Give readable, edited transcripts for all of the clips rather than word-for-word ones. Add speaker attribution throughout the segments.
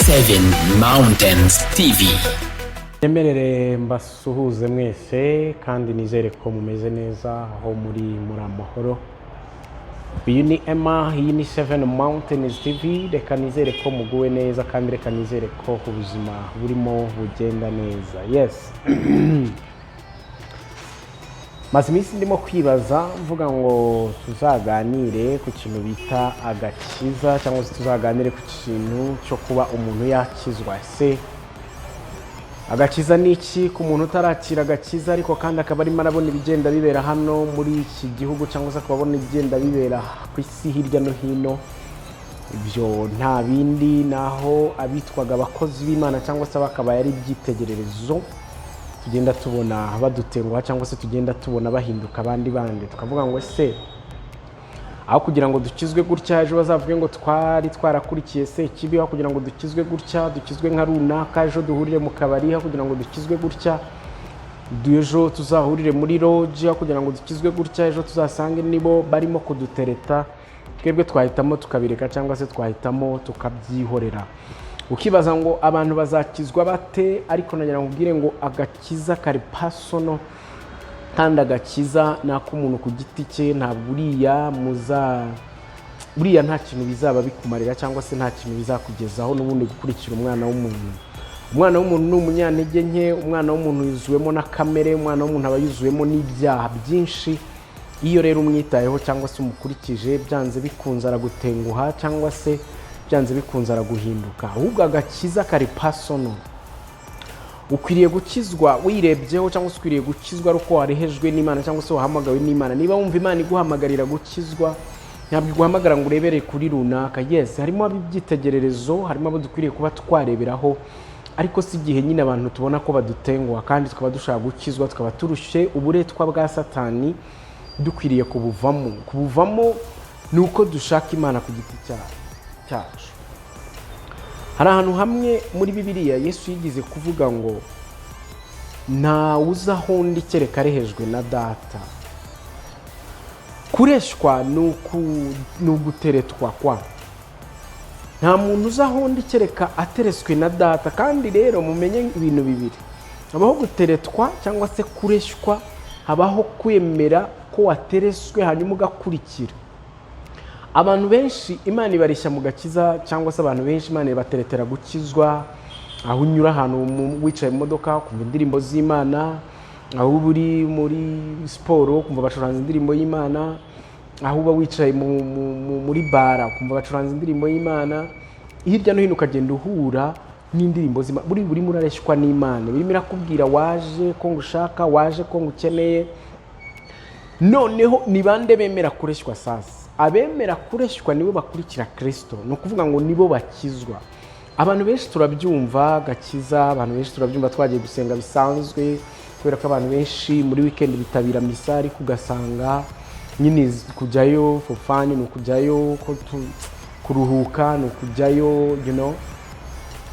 Speaker 1: Seven Mountains TV.
Speaker 2: Nemerere mbasuhuze mwese kandi nizere ko mumeze neza aho muri amahoro. Uyu ni Emma, iyi ni Seven Mountains TV. Reka nizere ko muguwe neza kandi reka nizere ko ubuzima burimo bugenda neza. Yes. Maze iminsi ndimo kwibaza mvuga ngo tuzaganire ku kintu bita agakiza cyangwa se tuzaganire ku kintu cyo kuba umuntu yakizwa. Se agakiza ni iki ku muntu utarakira agakiza ariko kandi akaba arimo arabona ibigenda bibera hano muri iki gihugu cyangwa se akabona ibigenda bibera ku isi hirya no hino? Ibyo nta bindi naho abitwaga abakozi b'Imana cyangwa se bakabaye ari ibyitegererezo tugenda tubona badutenguha cyangwa se tugenda tubona bahinduka abandi bandi, tukavuga ngo se aho kugira ngo dukizwe gutya ejo bazavuge ngo twari twarakurikiye se kibi, aho kugira ngo dukizwe gutya dukizwe nka runaka ejo duhurire mu kabari, aho kugira ngo dukizwe gutya ejo tuzahurire muri lodge, aho kugira ngo dukizwe gutya ejo tuzasange nibo barimo kudutereta, twebwe twahitamo tukabireka cyangwa se twahitamo tukabyihorera. Ukibaza ngo abantu bazakizwa bate? Ariko nagira nkubwire ngo agakiza kari personal kandi agakiza n'ak'umuntu ku giti cye, ntabwo buriya nta kintu bizaba bikumarira cyangwa se nta kintu bizakugezaho n'ubundi gukurikira umwana w'umuntu. Umwana w'umuntu ni umunyantege nke, umwana w'umuntu yuzuwemo na kamere, umwana w'umuntu aba yuzuwemo n'ibyaha byinshi. Iyo rero umwitayeho cyangwa se umukurikije, byanze bikunze aragutenguha cyangwa se byanze bikunze araguhinduka. Ahubwo agakiza kari personal. Ukwiriye gukizwa wirebyeho cyangwa se ukwiriye gukizwa ari uko warehejwe n'Imana cyangwa se wahamagawe n'Imana. Niba wumva Imana iguhamagarira gukizwa, ntabwo iguhamagara ngo urebere kuri runaka. Yes, harimo abyitegererezo, harimo abo dukwiriye kuba twareberaho, ariko si igihe nyine abantu tubona ko badutenguha kandi tukaba dushaka gukizwa, tukaba turushe uburetwa bwa Satani, dukwiriye kubuvamo ni uko dushaka Imana ku giti cyacu. Hari ahantu hamwe muri Bibiliya Yesu yigize kuvuga ngo nta uzaho undi kereka arehejwe na Data. Kureshwa ni uguteretwa kwa. Nta muntu uzaho undi kereka atereswe na Data. Kandi rero mumenye ibintu bibiri: habaho guteretwa cyangwa se kureshwa, habaho kwemera ko watereswe hanyuma ugakurikira. Abantu benshi Imana ibareshya mu gakiza cyangwa se abantu benshi Imana ibateretera gukizwa. Aho unyura ahantu wicaye mu modoka kumva indirimbo z'Imana, aho uri muri siporo kumva bacuranza indirimbo y'Imana, aho uba wicaye muri bara kumva bacuranza indirimbo y'Imana. Hirya no hino ukagenda uhura n'indirimbo z'Imana. Buri murareshwa n'Imana, birimo irakubwira waje ko ngushaka, waje ko ngukeneye. Noneho ni bande bemera kureshwa sasa? Abemera kureshwa nibo bakurikira Kristo, ni ukuvuga ngo nibo bakizwa. Abantu benshi turabyumva gakiza, abantu benshi turabyumva twagiye gusenga bisanzwe, kubera ko abantu benshi muri weekend bitabira misa, ariko ugasanga nyine kujyayo for fun, ni ukujyayo kuruhuka, ni ukujyayo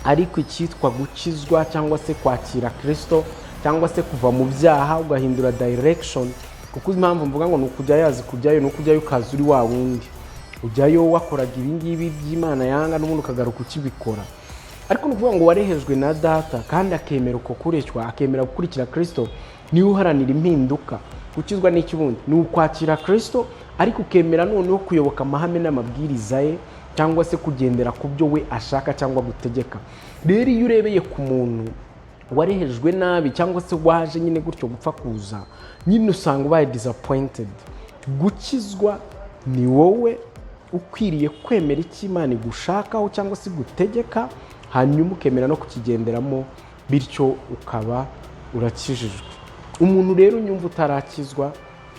Speaker 2: ariko icyitwa gukizwa cyangwa se kwakira Kristo cyangwa se kuva mu byaha ugahindura direction. Kuko impamvu mvuga ngo nukujya yazi kujyayo, nukujyayo ukaza uri wa wundi, ujyayo wakoraga ibingibi by'Imana yanga n'umuntu ukagaruka ukibikora. Ariko nukuvuga ngo warehejwe na Data kandi akemera uko kureshywa, akemera gukurikira Kristo, niwe uharanira impinduka. Gukizwa n'iki bundi? Ni ukwakira Kristo ariko ukemera noneho kuyoboka amahame n'amabwiriza ye cyangwa se kugendera ku byo we ashaka cyangwa gutegeka. Rero iyo urebeye ku muntu warehejwe nabi cyangwa se waje nyine gutyo gupfa kuza, nyine usanga ubaye disappointed. Gukizwa ni wowe ukwiriye kwemera icyo Imana igushakaho cyangwa se gutegeka, hanyuma ukemera no kukigenderamo, bityo ukaba urakijijwe. Umuntu rero unyumva utarakizwa,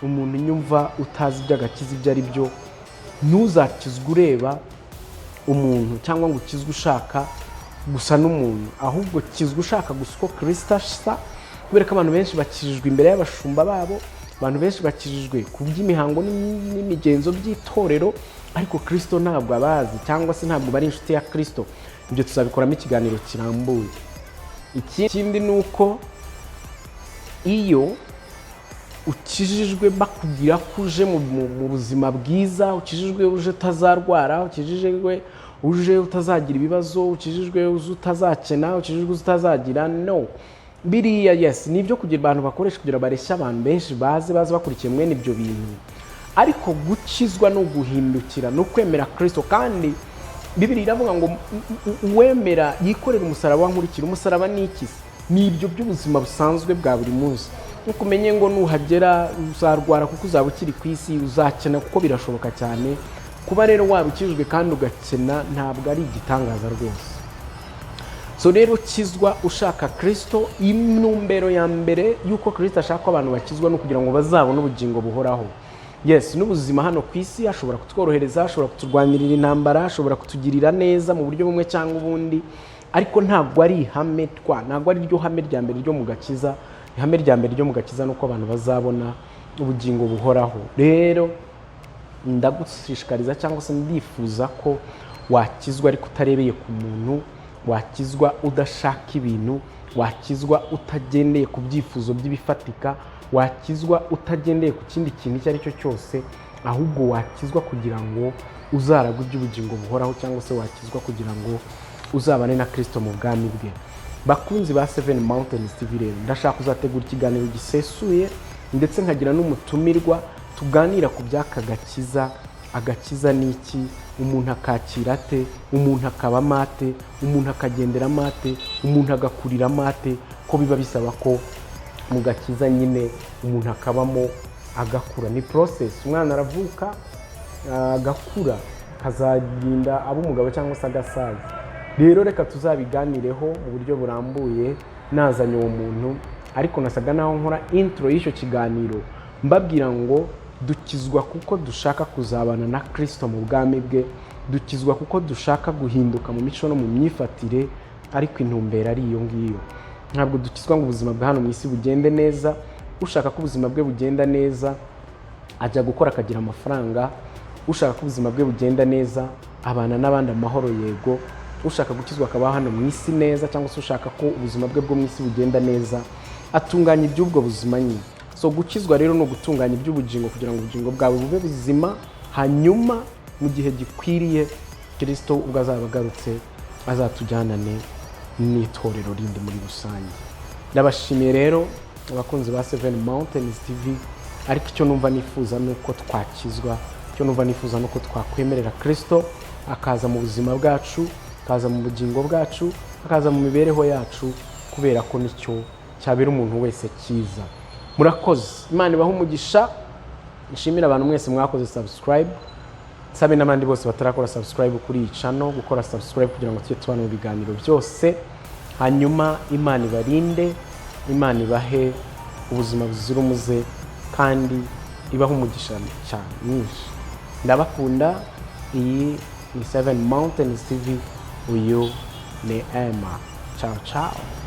Speaker 2: umuntu unyumva utazi iby'agakiza ibyo ari byo, ntuzakizwe ureba umuntu cyangwa ngo ukizwe ushaka gusa n'umuntu, ahubwo kizwe ushaka gusa uko Kristo asa. Kubera ko abantu benshi bakijijwe imbere y'abashumba babo, abantu benshi bakijijwe ku by'imihango n'imigenzo by'itorero, ariko Kristo ntabwo abazi cyangwa se ntabwo bari inshuti ya Kristo. Ibyo tuzabikoramo ikiganiro kirambuye. Ikindi ni uko iyo ukijijwe bakubwira ko uje mu buzima bwiza, ukijijwe uje utazarwara, ukijijwe uje utazagira ibibazo, ukijijwe utazakena, ukijijwe utazagira, no. Biriya yes ni ibyo kugira abantu bakoresha kugira bareshya abantu benshi baze bakurikiye mwene ibyo bintu, ariko gukizwa no guhindukira no kwemera Kristo. Kandi Bibiri iravuga ngo uwemera yikorera umusaraba nkurikira. Umusaraba ni iki? Ni ibyo by'ubuzima busanzwe bwa buri munsi. Nuko umenye ngo nuhagera uzarwara kuko uzaba ukiri ku isi, uzakena kuko birashoboka cyane. Kuba rero warukijwe kandi ugakena ntabwo ari igitangaza rwose. So rero kizwa ushaka Kristo, intumbero ya mbere yuko Kristo ashaka ko abantu bakizwa no kugira ngo bazabone ubugingo buhoraho. Yes, n'ubuzima hano ku isi ashobora kutworohereza, ashobora kuturwanirira intambara, ashobora kutugirira neza mu buryo bumwe cyangwa ubundi, ariko ntabwo ari ihame ntabwo ari ryo hame rya mbere ryo mu gakiza. Ihame rya mbere ryo mu gakiza nuko abantu bazabona ubugingo buhoraho. Rero ndagushishikariza cyangwa se ndifuza ko wakizwa ariko utarebeye ku muntu, wakizwa udashaka ibintu, wakizwa utagendeye ku byifuzo by'ibifatika, wakizwa utagendeye ku kindi kintu icyo ari cyo cyose, ahubwo wakizwa kugira ngo uzaragwe iby'ubugingo buhoraho, cyangwa se wakizwa kugira ngo uzabane na Kristo mu bwami bwe. Bakunzi ba Seven Mountains TV, rero ndashaka kuzategura ikiganiro gisesuye ndetse nkagira n'umutumirwa tuganira ku by'aka gakiza. Agakiza ni iki? Umuntu akakira ate? Umuntu akaba mate? Umuntu akagendera mate? Umuntu agakurira mate? Ko biba bisaba ko mu gakiza nyine umuntu akabamo agakura. Ni process. Umwana aravuka agakura, kazaginda abo umugabo cyangwa se agasaza. Rero reka tuzabiganireho mu buryo burambuye nazanye uwo muntu, ariko nasaga naho nkora intro y'icyo kiganiro mbabwira ngo dukizwa kuko dushaka kuzabana na Kristo mu bwami bwe, dukizwa kuko dushaka guhinduka mu mico no mu myifatire, ariko intumbero ari iyo ngiyo. Ntabwo dukizwa ngo ubuzima bwa hano mu isi bugende neza. Ushaka ko ubuzima bwe bugenda neza ajya gukora akagira amafaranga. Ushaka ko ubuzima bwe bugenda neza abana n'abandi amahoro, yego. Ushaka gukizwa akaba hano mu isi neza, cyangwa se ushaka ko ubuzima bwe bwo mu isi bugenda neza atunganya iby'ubwo buzima nyine. So gukizwa rero no gutunganya iby'ubugingo kugira ngo ubugingo bwawe bube buzima, hanyuma mu gihe gikwiriye Kristo ubwo azaba agarutse azatujyanane n'itorero rindi muri rusange. Ndabashimiye rero abakunzi ba Seven Mountains TV, ariko icyo numva nifuza nuko twakizwa, icyo numva nifuza nuko twakwemerera Kristo akaza mu buzima bwacu, akaza mu bugingo bwacu, akaza mu mibereho yacu, kubera ko nicyo cyabera umuntu wese cyiza. Murakoze, Imana ibahe umugisha. Nshimira abantu mwese mwakoze subscribe. Sabe n'abandi bose batarakora subscribe kuri iyi channel gukora subscribe kugira ngo tujye tubana mu biganiro byose. Hanyuma Imana ibarinde, Imana ibahe ubuzima buzira umuze, kandi ibahe umugisha cyane mwinshi. Ndabakunda. Iyi ni Seven Mountains TV, uyu ni Emma. Ciao ciao.